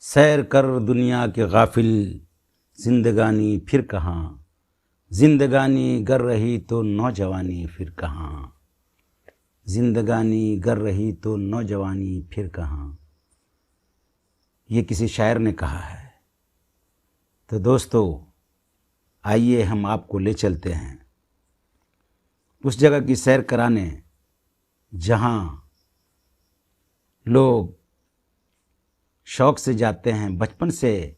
सैर कर दुनिया के गाफिल, जिंदगानी फिर कहाँ। जिंदगानी गर रही तो नौजवानी फिर कहाँ। जिंदगानी गर रही तो नौजवानी फिर कहाँ। ये किसी शायर ने कहा है। तो दोस्तों, आइए हम आपको ले चलते हैं उस जगह की सैर कराने जहाँ लोग शौक़ से जाते हैं, बचपन से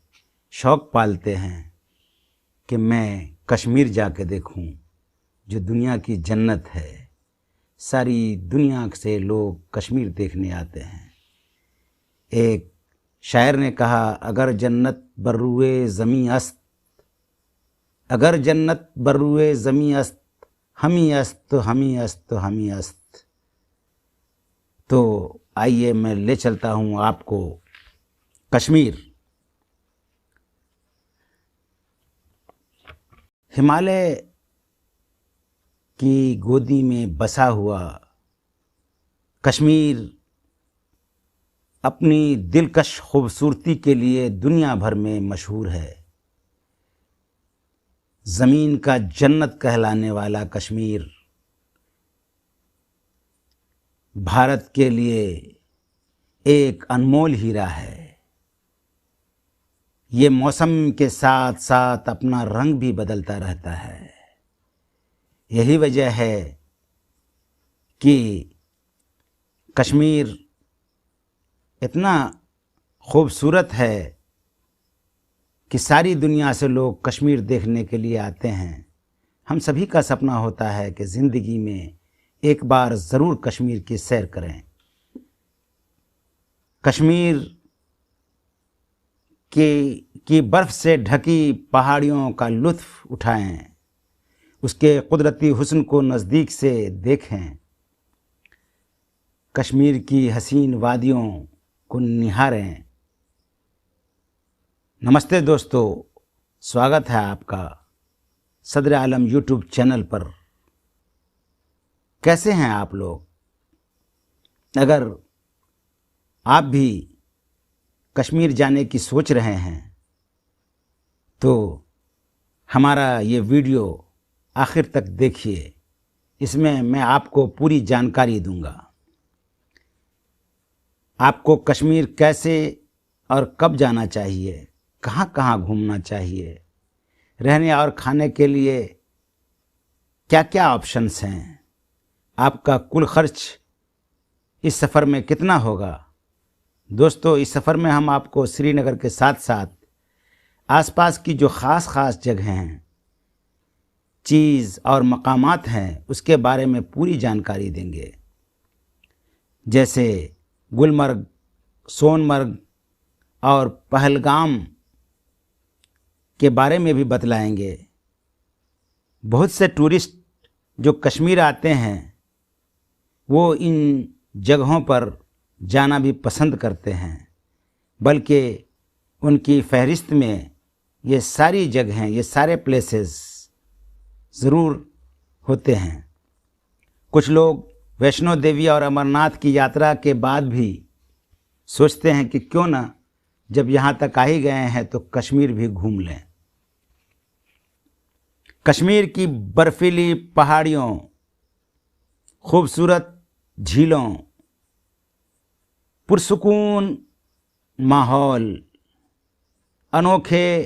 शौक़ पालते हैं कि मैं कश्मीर जाके देखूं, जो दुनिया की जन्नत है। सारी दुनिया से लोग कश्मीर देखने आते हैं। एक शायर ने कहा, अगर जन्नत बर्रुए ज़मीं अस्त, अगर जन्नत बर्रुए ज़मीं अस्त, हमी अस्त हमी अस्त हमी अस्त। तो आइए मैं ले चलता हूँ आपको कश्मीर। हिमालय की गोदी में बसा हुआ कश्मीर अपनी दिलकश खूबसूरती के लिए दुनिया भर में मशहूर है। ज़मीन का जन्नत कहलाने वाला कश्मीर भारत के लिए एक अनमोल हीरा है। ये मौसम के साथ साथ अपना रंग भी बदलता रहता है। यही वजह है कि कश्मीर इतना खूबसूरत है कि सारी दुनिया से लोग कश्मीर देखने के लिए आते हैं। हम सभी का सपना होता है कि ज़िंदगी में एक बार ज़रूर कश्मीर की सैर करें। कश्मीर की बर्फ़ से ढकी पहाड़ियों का लुत्फ़ उठाएं, उसके कुदरती हुस्न को नज़दीक से देखें, कश्मीर की हसीन वादियों को निहारें। नमस्ते दोस्तों, स्वागत है आपका सदर आलम यूट्यूब चैनल पर। कैसे हैं आप लोग? अगर आप भी कश्मीर जाने की सोच रहे हैं तो हमारा ये वीडियो आखिर तक देखिए। इसमें मैं आपको पूरी जानकारी दूंगा। आपको कश्मीर कैसे और कब जाना चाहिए, कहाँ कहाँ घूमना चाहिए, रहने और खाने के लिए क्या क्या ऑप्शंस हैं, आपका कुल खर्च इस सफ़र में कितना होगा। दोस्तों, इस सफ़र में हम आपको श्रीनगर के साथ साथ आसपास की जो ख़ास जगह हैं, चीज़ और मकामात हैं, उसके बारे में पूरी जानकारी देंगे। जैसे गुलमर्ग, सोनमर्ग और पहलगाम के बारे में भी बतलाएंगे। बहुत से टूरिस्ट जो कश्मीर आते हैं वो इन जगहों पर जाना भी पसंद करते हैं, बल्कि उनकी फहरिस्त में ये सारी जगहें, ये सारे प्लेसेस ज़रूर होते हैं। कुछ लोग वैष्णो देवी और अमरनाथ की यात्रा के बाद भी सोचते हैं कि क्यों ना जब यहाँ तक आ ही गए हैं तो कश्मीर भी घूम लें। कश्मीर की बर्फीली पहाड़ियों, खूबसूरत झीलों, पुरसुकून माहौल, अनोखे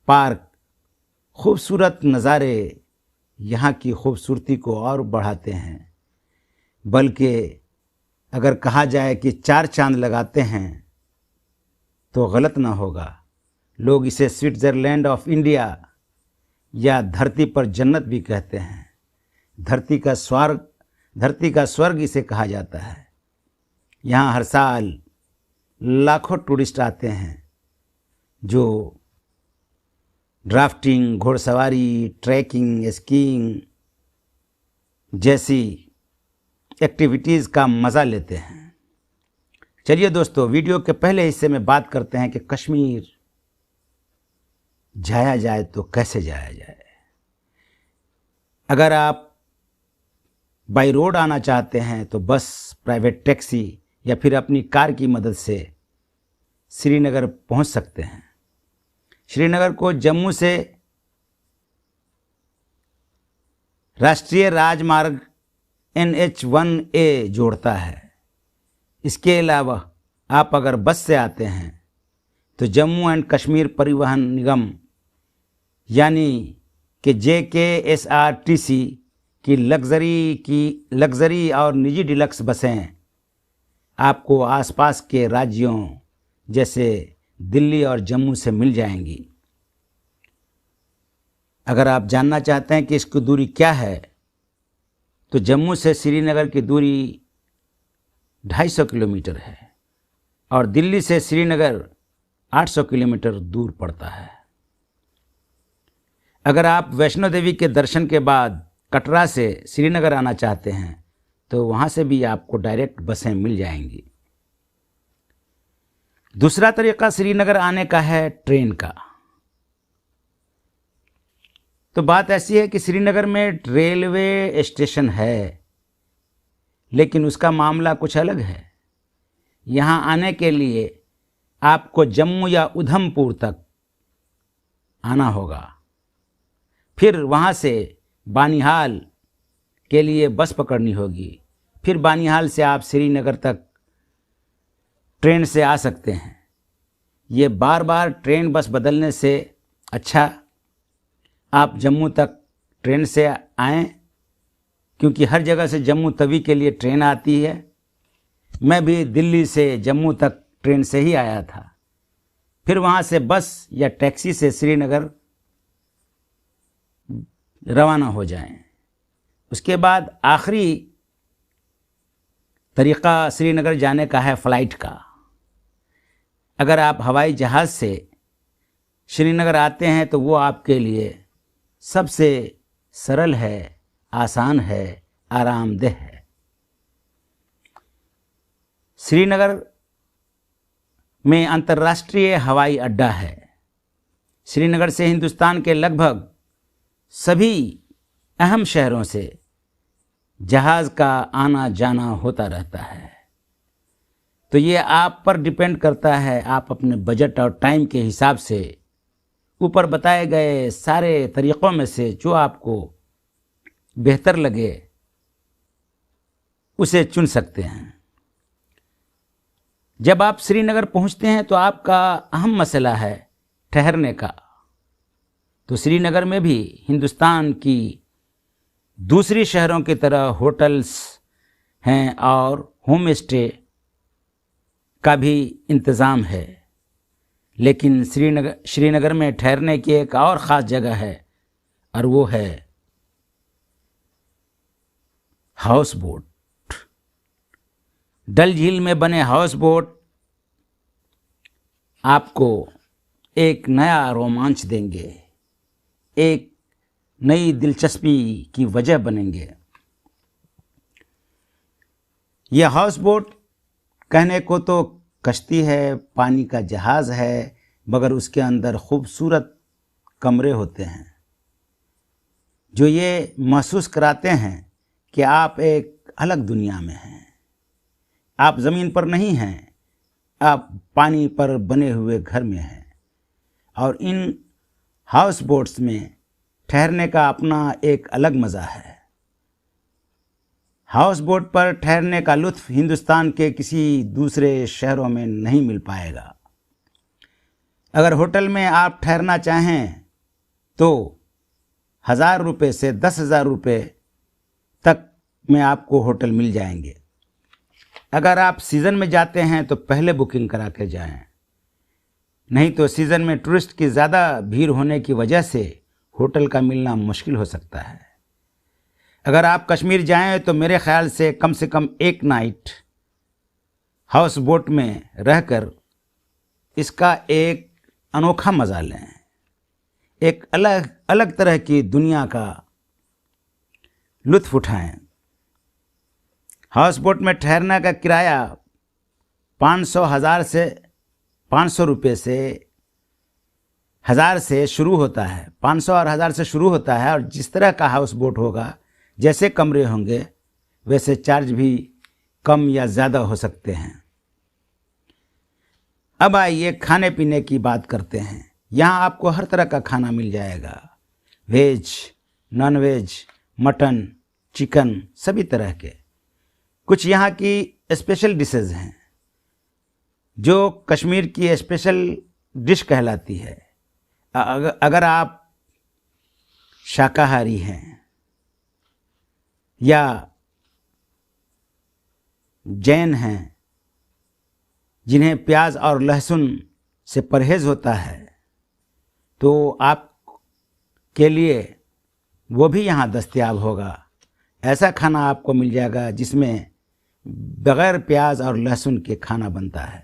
पार्क, खूबसूरत नज़ारे यहाँ की खूबसूरती को और बढ़ाते हैं। बल्कि अगर कहा जाए कि चार चांद लगाते हैं तो गलत ना होगा। लोग इसे स्विट्ज़रलैंड ऑफ इंडिया या धरती पर जन्नत भी कहते हैं। धरती का स्वर्ग इसे कहा जाता है। यहाँ हर साल लाखों टूरिस्ट आते हैं जो ड्राफ्टिंग, घोड़सवारी, ट्रैकिंग, स्कीइंग जैसी एक्टिविटीज़ का मज़ा लेते हैं। चलिए दोस्तों, वीडियो के पहले हिस्से में बात करते हैं कि कश्मीर जाया जाए तो कैसे जाया जाए। अगर आप बाई रोड आना चाहते हैं तो बस, प्राइवेट टैक्सी या फिर अपनी कार की मदद से श्रीनगर पहुंच सकते हैं। श्रीनगर को जम्मू से राष्ट्रीय राजमार्ग NH-1A जोड़ता है। इसके अलावा आप अगर बस से आते हैं तो जम्मू एंड कश्मीर परिवहन निगम यानी कि JKSRTC की लग्जरी और निजी डिलक्स बसें आपको आसपास के राज्यों जैसे दिल्ली और जम्मू से मिल जाएंगी। अगर आप जानना चाहते हैं कि इसकी दूरी क्या है तो जम्मू से श्रीनगर की दूरी 250 किलोमीटर है और दिल्ली से श्रीनगर 800 किलोमीटर दूर पड़ता है। अगर आप वैष्णो देवी के दर्शन के बाद कटरा से श्रीनगर आना चाहते हैं तो वहाँ से भी आपको डायरेक्ट बसें मिल जाएंगी। दूसरा तरीका श्रीनगर आने का है ट्रेन का। तो बात ऐसी है कि श्रीनगर में रेलवे स्टेशन है, लेकिन उसका मामला कुछ अलग है। यहाँ आने के लिए आपको जम्मू या उधमपुर तक आना होगा, फिर वहाँ से बानिहाल के लिए बस पकड़नी होगी, फिर बानिहाल से आप श्रीनगर तक ट्रेन से आ सकते हैं। ये बार बार ट्रेन बस बदलने से अच्छा आप जम्मू तक ट्रेन से आएं, क्योंकि हर जगह से जम्मू तवी के लिए ट्रेन आती है। मैं भी दिल्ली से जम्मू तक ट्रेन से ही आया था, फिर वहाँ से बस या टैक्सी से श्रीनगर रवाना हो जाएं। उसके बाद आखिरी तरीक़ा श्रीनगर जाने का है फ़्लाइट का। अगर आप हवाई जहाज़ से श्रीनगर आते हैं तो वो आपके लिए सबसे सरल है, आसान है, आरामदेह है। श्रीनगर में अंतर्राष्ट्रीय हवाई अड्डा है। श्रीनगर से हिंदुस्तान के लगभग सभी अहम शहरों से जहाज़ का आना जाना होता रहता है। तो ये आप पर डिपेंड करता है, आप अपने बजट और टाइम के हिसाब से ऊपर बताए गए सारे तरीक़ों में से जो आपको बेहतर लगे उसे चुन सकते हैं। जब आप श्रीनगर पहुंचते हैं तो आपका अहम मसला है ठहरने का। तो श्रीनगर में भी हिंदुस्तान की दूसरी शहरों की तरह होटल्स हैं और होम स्टे का भी इंतज़ाम है, लेकिन श्रीनगर में ठहरने की एक और ख़ास जगह है और वो है हाउस बोट। डल झील में बने हाउस बोट आपको एक नया रोमांच देंगे, एक नई दिलचस्पी की वजह बनेंगे। यह हाउस बोट कहने को तो कश्ती है, पानी का जहाज़ है, मगर उसके अंदर खूबसूरत कमरे होते हैं जो ये महसूस कराते हैं कि आप एक अलग दुनिया में हैं। आप ज़मीन पर नहीं हैं, आप पानी पर बने हुए घर में हैं। और इन हाउस बोट्स में ठहरने का अपना एक अलग मज़ा है। हाउस बोट पर ठहरने का लुत्फ़ हिंदुस्तान के किसी दूसरे शहरों में नहीं मिल पाएगा। अगर होटल में आप ठहरना चाहें तो 1000 रुपये से 10,000 रुपये तक में आपको होटल मिल जाएंगे। अगर आप सीज़न में जाते हैं तो पहले बुकिंग करा के जाएं, नहीं तो सीज़न में टूरिस्ट की ज़्यादा भीड़ होने की वजह से होटल का मिलना मुश्किल हो सकता है। अगर आप कश्मीर जाएं तो मेरे ख्याल से कम एक नाइट हाउस बोट में रहकर इसका एक अनोखा मज़ा लें, एक अलग तरह की दुनिया का लुत्फ़ उठाएं। हाउस बोट में ठहरने का किराया 500 रुपये से 1000 से शुरू होता है। 500 और 1000 से शुरू होता है और जिस तरह का हाउस बोट होगा, जैसे कमरे होंगे, वैसे चार्ज भी कम या ज़्यादा हो सकते हैं। अब आइए खाने पीने की बात करते हैं। यहाँ आपको हर तरह का खाना मिल जाएगा, veg, non veg, mutton, chicken, सभी तरह के। कुछ यहाँ की स्पेशल डिशेज हैं जो कश्मीर की स्पेशल डिश कहलाती है। अगर आप शाकाहारी हैं या जैन हैं जिन्हें प्याज और लहसुन से परहेज़ होता है, तो आप के लिए वो भी यहाँ दस्तयाब होगा। ऐसा खाना आपको मिल जाएगा जिसमें बग़ैर प्याज और लहसुन के खाना बनता है।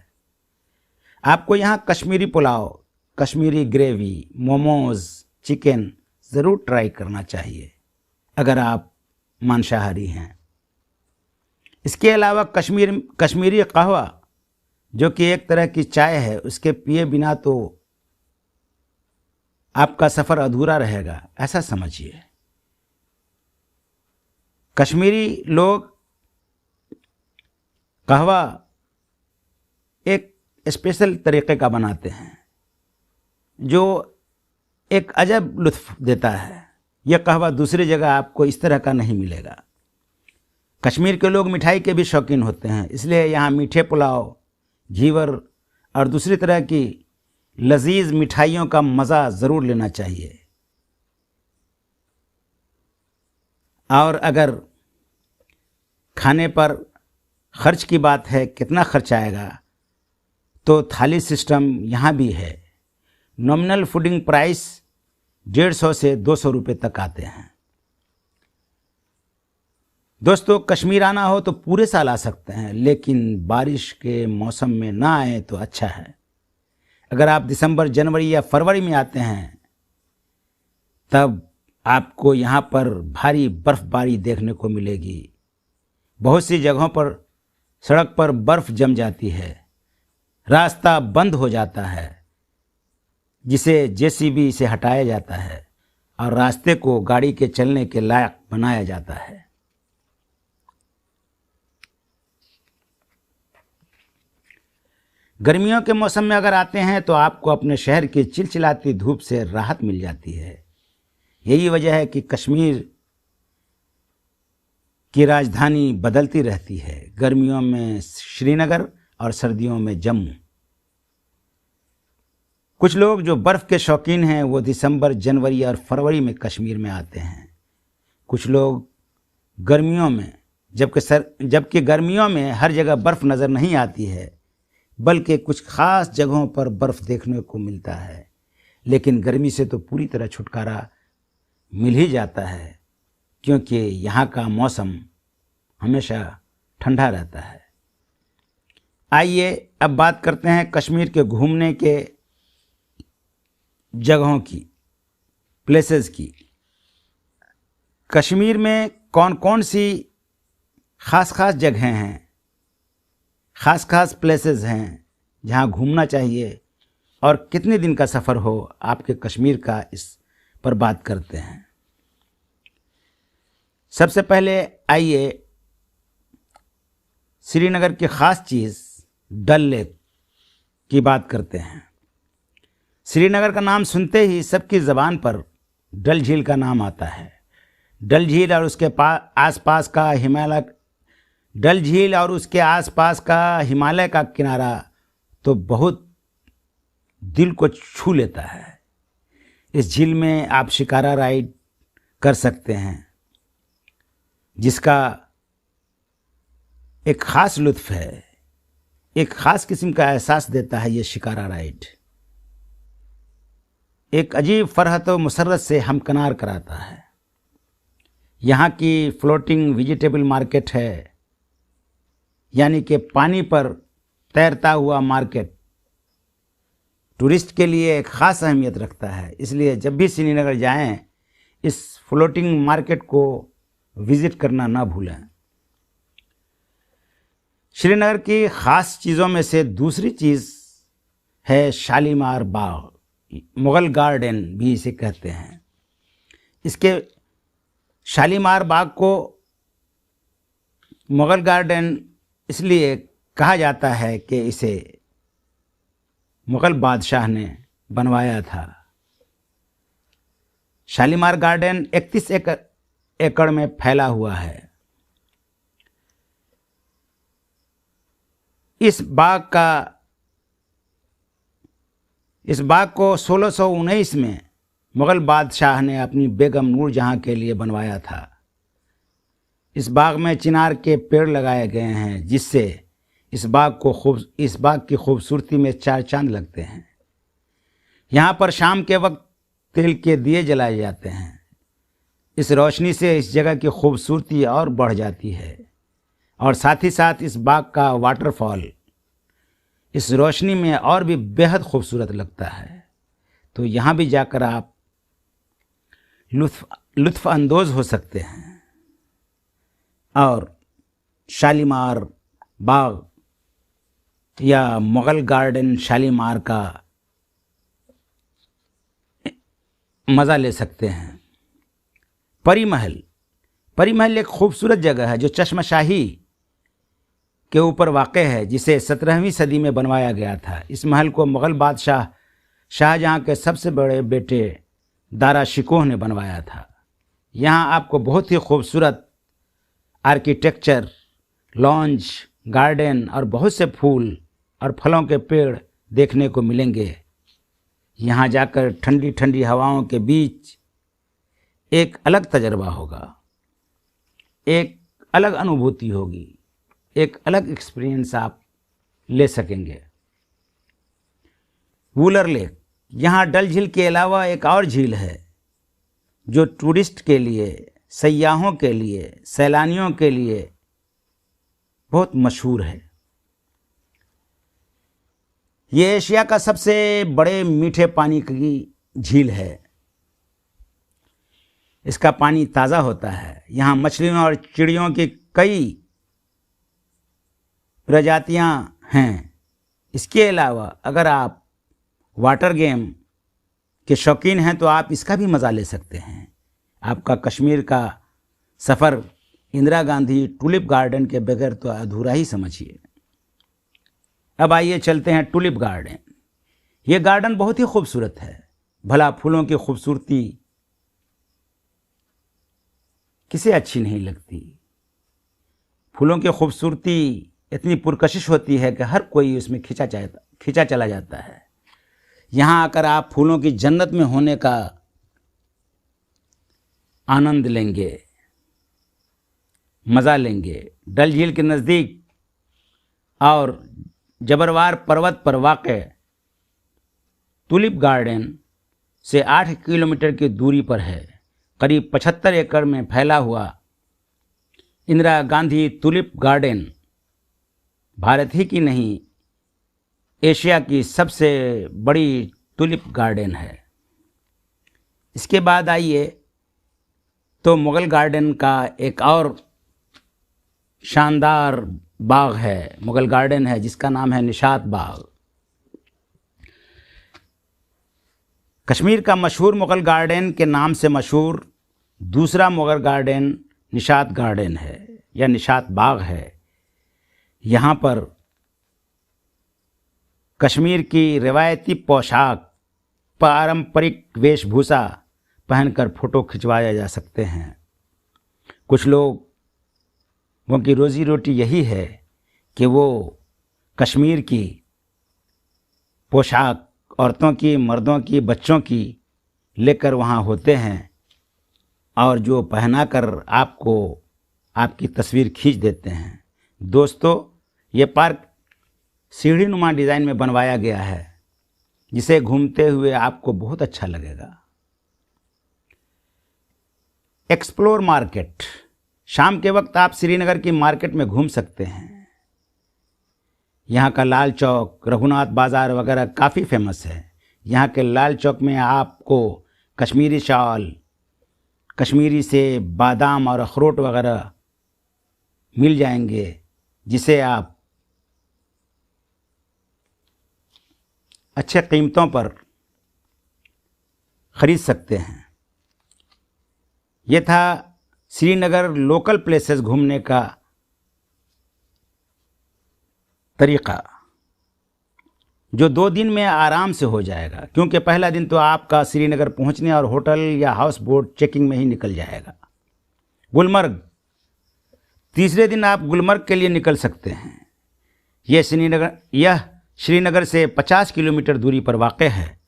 आपको यहाँ कश्मीरी पुलाव, कश्मीरी ग्रेवी, मोमोज़, चिकन ज़रूर ट्राई करना चाहिए अगर आप मांसाहारी हैं। इसके अलावा कश्मीरी कहवा, जो कि एक तरह की चाय है, उसके पिए बिना तो आपका सफ़र अधूरा रहेगा, ऐसा समझिए। कश्मीरी लोग कहवा एक स्पेशल तरीक़े का बनाते हैं जो एक अजब लुत्फ़ देता है। यह कहवा दूसरी जगह आपको इस तरह का नहीं मिलेगा। कश्मीर के लोग मिठाई के भी शौकीन होते हैं, इसलिए यहाँ मीठे पुलाव, घीवर और दूसरी तरह की लजीज मिठाइयों का मज़ा ज़रूर लेना चाहिए। और अगर खाने पर खर्च की बात है, कितना खर्च आएगा, तो थाली सिस्टम यहाँ भी है। नॉमिनल फूडिंग प्राइस 150 से 200 रुपये तक आते हैं। दोस्तों, कश्मीर आना हो तो पूरे साल आ सकते हैं, लेकिन बारिश के मौसम में ना आए तो अच्छा है। अगर आप दिसंबर, जनवरी या फरवरी में आते हैं तब आपको यहाँ पर भारी बर्फ़बारी देखने को मिलेगी। बहुत सी जगहों पर सड़क पर बर्फ़ जम जाती है, रास्ता बंद हो जाता है, जिसे जेसीबी से हटाया जाता है और रास्ते को गाड़ी के चलने के लायक बनाया जाता है। गर्मियों के मौसम में अगर आते हैं तो आपको अपने शहर की चिलचिलाती धूप से राहत मिल जाती है। यही वजह है कि कश्मीर की राजधानी बदलती रहती है, गर्मियों में श्रीनगर और सर्दियों में जम्मू। कुछ लोग जो बर्फ़ के शौकीन हैं वो दिसंबर, जनवरी और फरवरी में कश्मीर में आते हैं। कुछ लोग गर्मियों में, जबकि गर्मियों में हर जगह बर्फ़ नज़र नहीं आती है, बल्कि कुछ ख़ास जगहों पर बर्फ़ देखने को मिलता है। लेकिन गर्मी से तो पूरी तरह छुटकारा मिल ही जाता है, क्योंकि यहाँ का मौसम हमेशा ठंडा रहता है। आइए अब बात करते हैं कश्मीर के घूमने के जगहों की, प्लेसेस की। कश्मीर में कौन कौन सी ख़ास जगहें हैं, ख़ास प्लेसेस हैं जहाँ घूमना चाहिए और कितने दिन का सफ़र हो आपके कश्मीर का, इस पर बात करते हैं। सबसे पहले आइए श्रीनगर की ख़ास चीज़ डल लेक की बात करते हैं। श्रीनगर का नाम सुनते ही सबकी ज़बान पर डल झील का नाम आता है। डल झील और उसके आसपास का हिमालय का किनारा तो बहुत दिल को छू लेता है। इस झील में आप शिकारा राइड कर सकते हैं, जिसका एक ख़ास लुत्फ़ है, एक ख़ास किस्म का एहसास देता है। ये शिकारा राइड एक अजीब फ़रहत व मुसर्रत से हमकनार कराता है। यहाँ की फ्लोटिंग वेजिटेबल मार्केट है, यानी कि पानी पर तैरता हुआ मार्केट, टूरिस्ट के लिए एक ख़ास अहमियत रखता है। इसलिए जब भी श्रीनगर जाएं, इस फ्लोटिंग मार्केट को विज़िट करना ना भूलें। श्रीनगर की ख़ास चीज़ों में से दूसरी चीज़ है शालीमार बाग, मुग़ल गार्डन भी इसे कहते हैं। इसके शालीमार बाग को मुग़ल गार्डन इसलिए कहा जाता है कि इसे मुग़ल बादशाह ने बनवाया था। शालीमार गार्डन 31 एकड़ में फैला हुआ है। इस बाग को 1619 में मुग़ल बादशाह ने अपनी बेगम नूरजहां के लिए बनवाया था। इस बाग में चिनार के पेड़ लगाए गए हैं, जिससे इस बाग की खूबसूरती में चार चांद लगते हैं। यहाँ पर शाम के वक्त तेल के दिए जलाए जाते हैं। इस रोशनी से इस जगह की खूबसूरती और बढ़ जाती है, और साथ ही साथ इस बाग का वाटरफॉल इस रोशनी में और भी बेहद खूबसूरत लगता है। तो यहाँ भी जाकर आप लुत्फ़ अंदोज़ हो सकते हैं और शालीमार बाग या मुग़ल गार्डन शालीमार का मज़ा ले सकते हैं। परी महल एक खूबसूरत जगह है जो चश्मशाही के ऊपर वाक़े है, जिसे 17वीं सदी में बनवाया गया था। इस महल को मुग़ल बादशाह शाहजहाँ के सबसे बड़े बेटे दारा शिकोह ने बनवाया था। यहाँ आपको बहुत ही खूबसूरत आर्किटेक्चर, लॉन्ज, गार्डन और बहुत से फूल और फलों के पेड़ देखने को मिलेंगे। यहाँ जाकर ठंडी ठंडी हवाओं के बीच एक अलग तजर्बा होगा, एक अलग अनुभूति होगी, एक अलग एक्सपीरियंस आप ले सकेंगे। वुलर लेक, यहाँ डल झील के अलावा एक और झील है जो टूरिस्ट के लिए, सयाहों के लिए, सैलानियों के लिए बहुत मशहूर है। ये एशिया का सबसे बड़े मीठे पानी की झील है। इसका पानी ताज़ा होता है। यहाँ मछलियों और चिड़ियों की कई प्रजातियां हैं। इसके अलावा अगर आप वाटर गेम के शौकीन हैं तो आप इसका भी मज़ा ले सकते हैं। आपका कश्मीर का सफ़र इंदिरा गांधी टूलिप गार्डन के बगैर तो अधूरा ही समझिए। अब आइए चलते हैं टूलिप गार्डन। ये गार्डन बहुत ही खूबसूरत है। भला फूलों की खूबसूरती किसे अच्छी नहीं लगती। फूलों की खूबसूरती इतनी पुरकशिश होती है कि हर कोई उसमें खिंचा चला जाता है। यहाँ आकर आप फूलों की जन्नत में होने का आनंद लेंगे, मज़ा लेंगे। डल झील के नज़दीक और जबरवार पर्वत पर वाक़े टूलिप गार्डन से 8 किलोमीटर की दूरी पर है। करीब 75 एकड़ में फैला हुआ इंदिरा गांधी टूलिप गार्डन भारत ही की नहीं, एशिया की सबसे बड़ी टूलिप गार्डन है। इसके बाद आइए तो मुग़ल गार्डन का एक और शानदार बाग है, मुग़ल गार्डन है, जिसका नाम है निशात बाग। कश्मीर का मशहूर मुग़ल गार्डन के नाम से मशहूर दूसरा मुग़ल गार्डन निशात गार्डन है या निशात बाग है। यहाँ पर कश्मीर की रिवायती पोशाक, पारंपरिक वेशभूषा पहनकर फ़ोटो खिंचवाया जा सकते हैं। कुछ लोगों की रोज़ी रोटी यही है कि वो कश्मीर की पोशाक औरतों की, मर्दों की, बच्चों की लेकर वहाँ होते हैं और जो पहनाकर आपको आपकी तस्वीर खींच देते हैं। दोस्तों, ये पार्क सीढ़ीनुमा डिज़ाइन में बनवाया गया है, जिसे घूमते हुए आपको बहुत अच्छा लगेगा। एक्सप्लोर मार्केट, शाम के वक्त आप श्रीनगर की मार्केट में घूम सकते हैं। यहाँ का लाल चौक, रघुनाथ बाज़ार वगैरह काफ़ी फेमस है। यहाँ के लाल चौक में आपको कश्मीरी शॉल, कश्मीरी सेब, बादाम और अखरोट वगैरह मिल जाएंगे, जिसे आप अच्छे कीमतों पर ख़रीद सकते हैं। ये था श्रीनगर लोकल प्लेसेस घूमने का तरीक़ा। जो 2 दिन में आराम से हो जाएगा, क्योंकि पहला दिन तो आपका श्रीनगर पहुंचने और होटल या हाउस बोट चेकिंग में ही निकल जाएगा। गुलमर्ग, तीसरे दिन आप गुलमर्ग के लिए निकल सकते हैं। यह श्रीनगर से 50 किलोमीटर दूरी पर वाक़ है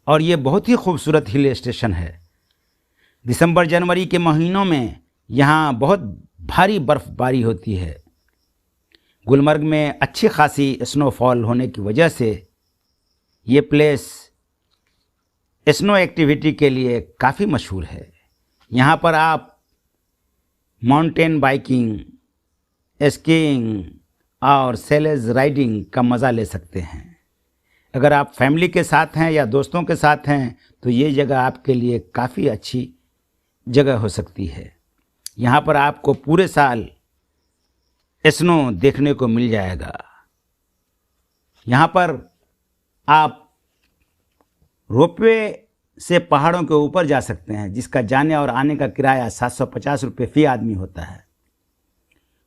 और ये बहुत ही खूबसूरत हिल स्टेशन है। दिसंबर जनवरी के महीनों में यहाँ बहुत भारी बर्फ़बारी होती है। गुलमर्ग में अच्छी खासी स्नोफॉल होने की वजह से ये प्लेस स्नो एक्टिविटी के लिए काफ़ी मशहूर है। यहाँ पर आप माउंटेन बाइकिंग, स्कीइंग और सेलेज राइडिंग का मज़ा ले सकते हैं। अगर आप फैमिली के साथ हैं या दोस्तों के साथ हैं तो ये जगह आपके लिए काफ़ी अच्छी जगह हो सकती है। यहाँ पर आपको पूरे साल स्नो देखने को मिल जाएगा। यहाँ पर आप रोपवे से पहाड़ों के ऊपर जा सकते हैं, जिसका जाने और आने का किराया 750 रुपये फ़ी आदमी होता है।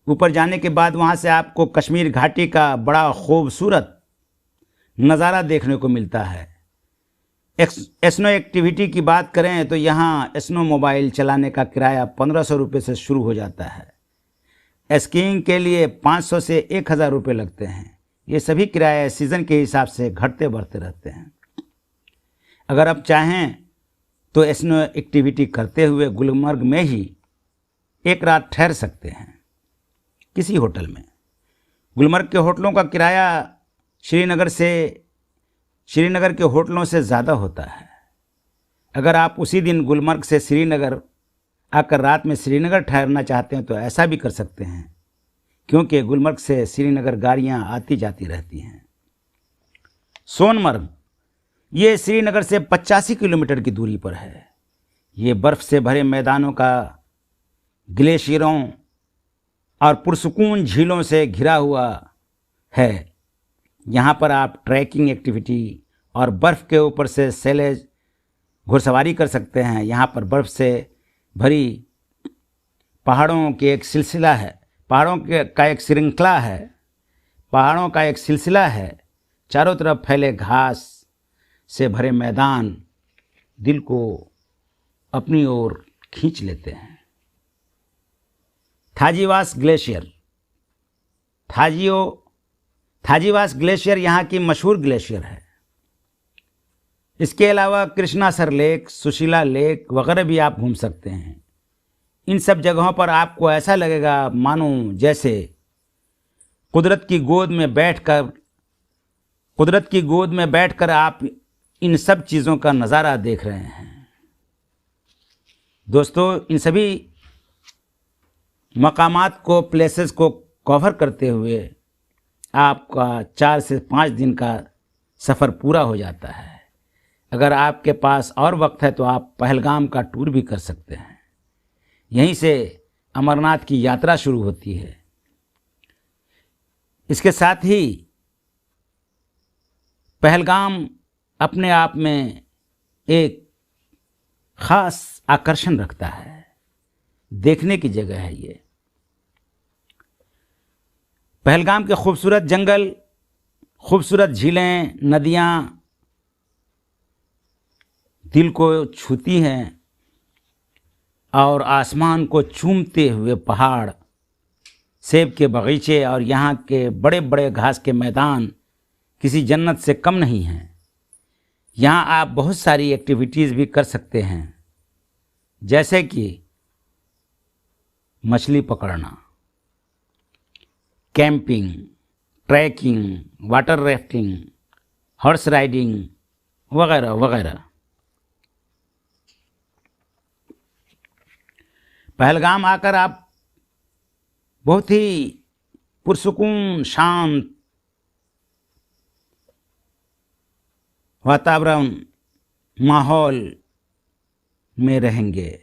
ऊपर जाने के बाद वहाँ से आपको कश्मीर घाटी का बड़ा खूबसूरत नज़ारा देखने को मिलता है। स्नो एक्टिविटी की बात करें तो यहाँ स्नो मोबाइल चलाने का किराया 1500 रुपये से शुरू हो जाता है। स्कीइंग के लिए 500 से 1000 रुपये लगते हैं। ये सभी किराए सीज़न के हिसाब से घटते बढ़ते रहते हैं। अगर आप चाहें तो स्नो एक्टिविटी करते हुए गुलमर्ग में ही एक रात ठहर सकते हैं किसी होटल में। गुलमर्ग के होटलों का किराया श्रीनगर के होटलों से ज़्यादा होता है। अगर आप उसी दिन गुलमर्ग से श्रीनगर आकर रात में श्रीनगर ठहरना चाहते हैं तो ऐसा भी कर सकते हैं, क्योंकि गुलमर्ग से श्रीनगर गाड़ियाँ आती जाती रहती हैं। सोनमर्ग, ये श्रीनगर से 85 किलोमीटर की दूरी पर है। ये बर्फ़ से भरे मैदानों का, ग्लेशियरों और पुरसुकून झीलों से घिरा हुआ है। यहाँ पर आप ट्रैकिंग एक्टिविटी और बर्फ़ के ऊपर से सेलेज घुड़सवारी कर सकते हैं। यहाँ पर बर्फ़ से भरी पहाड़ों का एक सिलसिला है। चारों तरफ फैले घास से भरे मैदान दिल को अपनी ओर खींच लेते हैं। थाजीवास ग्लेशियर यहाँ की मशहूर ग्लेशियर है। इसके अलावा कृष्णासर लेक, सुशीला लेक वगैरह भी आप घूम सकते हैं। इन सब जगहों पर आपको ऐसा लगेगा मानो जैसे कुदरत की गोद में बैठकर आप इन सब चीज़ों का नज़ारा देख रहे हैं। दोस्तों, इन सभी मकामात को, प्लेसेस को कवर करते हुए आपका 4 से 5 दिन का सफ़र पूरा हो जाता है। अगर आपके पास और वक्त है तो आप पहलगाम का टूर भी कर सकते हैं। यहीं से अमरनाथ की यात्रा शुरू होती है। इसके साथ ही पहलगाम अपने आप में एक ख़ास आकर्षण रखता है। देखने की जगह है ये। पहलगाम के खूबसूरत जंगल, खूबसूरत झीलें, नदियाँ दिल को छूती हैं और आसमान को चूमते हुए पहाड़, सेब के बगीचे और यहाँ के बड़े बड़े घास के मैदान किसी जन्नत से कम नहीं हैं। यहाँ आप बहुत सारी एक्टिविटीज़ भी कर सकते हैं, जैसे कि मछली पकड़ना, camping, trekking, water rafting, horse riding वगैरह वगैरह। पहलगाम आकर आप बहुत ही पुरसुकून, शांत वातावरण, माहौल में रहेंगे।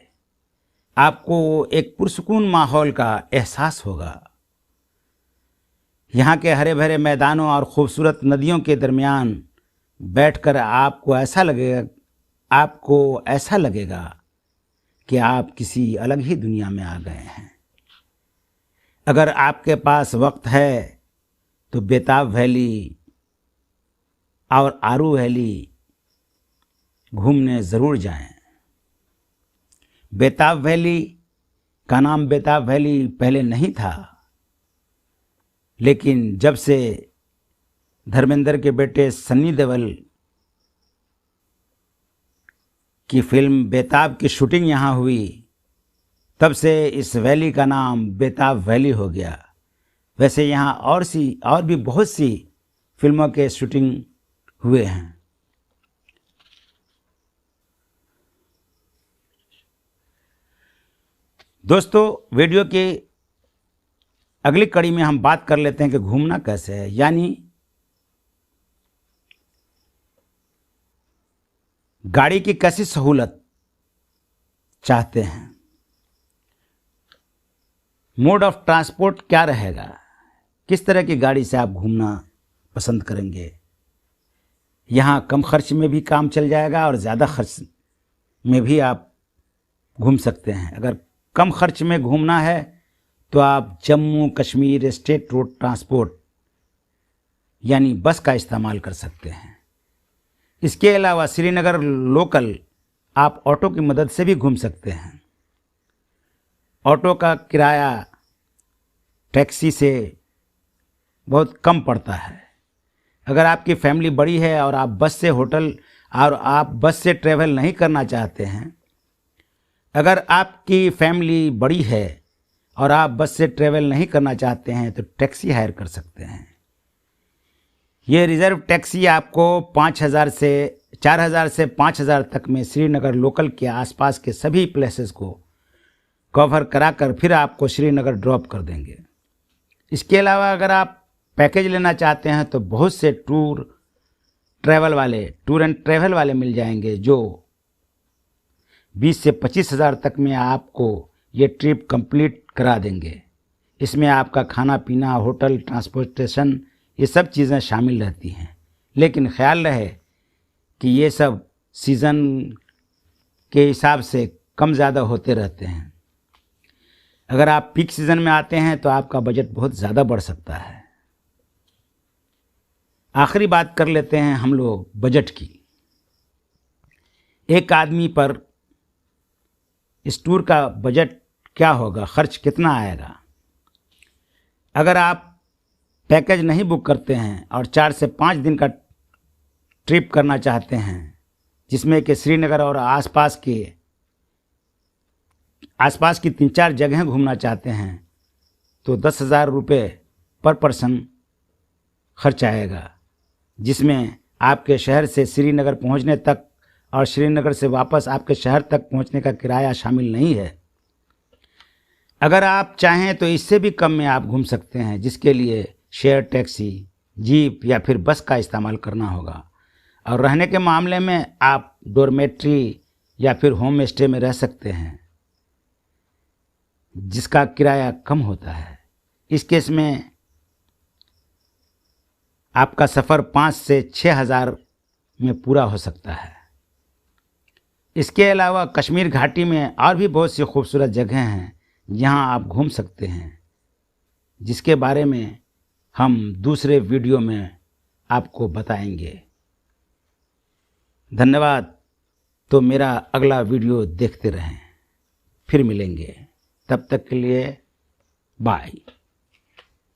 आपको एक पुरसुकून माहौल का एहसास होगा। यहाँ के हरे भरे मैदानों और खूबसूरत नदियों के दरमियान बैठकर आपको ऐसा लगेगा कि आप किसी अलग ही दुनिया में आ गए हैं। अगर आपके पास वक्त है तो बेताब वैली और आरू वैली घूमने ज़रूर जाएं। बेताब वैली का नाम बेताब वैली पहले नहीं था, लेकिन जब से धर्मेंद्र के बेटे सन्नी देओल की फिल्म बेताब की शूटिंग यहाँ हुई, तब से इस वैली का नाम बेताब वैली हो गया। वैसे यहाँ और भी बहुत सी फिल्मों के शूटिंग हुए हैं। दोस्तों, वीडियो की अगली कड़ी में हम बात कर लेते हैं कि घूमना कैसे है, यानी गाड़ी की कैसी सहूलत चाहते हैं, मोड ऑफ ट्रांसपोर्ट क्या रहेगा, किस तरह की गाड़ी से आप घूमना पसंद करेंगे। यहाँ कम खर्च में भी काम चल जाएगा और ज़्यादा खर्च में भी आप घूम सकते हैं। अगर कम खर्च में घूमना है तो आप Jammu Kashmir state road transport यानी बस का इस्तेमाल कर सकते हैं। इसके अलावा श्रीनगर लोकल आप ऑटो की मदद से भी घूम सकते हैं। ऑटो का किराया टैक्सी से बहुत कम पड़ता है। अगर आपकी फैमिली बड़ी है और आप बस से ट्रैवल नहीं करना चाहते हैं, अगर आपकी फैमिली बड़ी है और आप बस से ट्रैवल नहीं करना चाहते हैं तो टैक्सी हायर कर सकते हैं। ये रिज़र्व टैक्सी आपको 4,000 से 5,000 तक में श्रीनगर लोकल के आसपास के सभी प्लेसेस को कवर कराकर फिर आपको श्रीनगर ड्रॉप कर देंगे। इसके अलावा अगर आप पैकेज लेना चाहते हैं तो बहुत से टूर एंड ट्रैवल वाले मिल जाएंगे जो 20 से 25,000 तक में आपको ये ट्रिप कंप्लीट करा देंगे। इसमें आपका खाना पीना, होटल, ट्रांसपोर्टेशन, ये सब चीज़ें शामिल रहती हैं। लेकिन ख्याल रहे कि ये सब सीज़न के हिसाब से कम ज़्यादा होते रहते हैं। अगर आप पीक सीज़न में आते हैं तो आपका बजट बहुत ज़्यादा बढ़ सकता है। आखिरी बात कर लेते हैं हम लोग बजट की। एक आदमी पर इस टूर का बजट क्या होगा, खर्च कितना आएगा। अगर आप पैकेज नहीं बुक करते हैं और 4 से 5 दिन का ट्रिप करना चाहते हैं, जिसमें कि श्रीनगर और आसपास की 3-4 जगहें घूमना चाहते हैं, तो 10,000 रुपये पर पर्सन खर्च आएगा, जिसमें आपके शहर से श्रीनगर पहुंचने तक और श्रीनगर से वापस आपके शहर तक पहुंचने का किराया शामिल नहीं है। अगर आप चाहें तो इससे भी कम में आप घूम सकते हैं, जिसके लिए शेयर टैक्सी, जीप या फिर बस का इस्तेमाल करना होगा। और रहने के मामले में आप डॉर्मेट्री या फिर होम स्टे में रह सकते हैं, जिसका किराया कम होता है। इस केस में आपका सफ़र 5 से 6,000 में पूरा हो सकता है। इसके अलावा कश्मीर घाटी में और भी बहुत सी खूबसूरत जगह हैं जहां आप घूम सकते हैं, जिसके बारे में हम दूसरे वीडियो में आपको बताएंगे। धन्यवाद। तो मेरा अगला वीडियो देखते रहें, फिर मिलेंगे। तब तक के लिए बाय।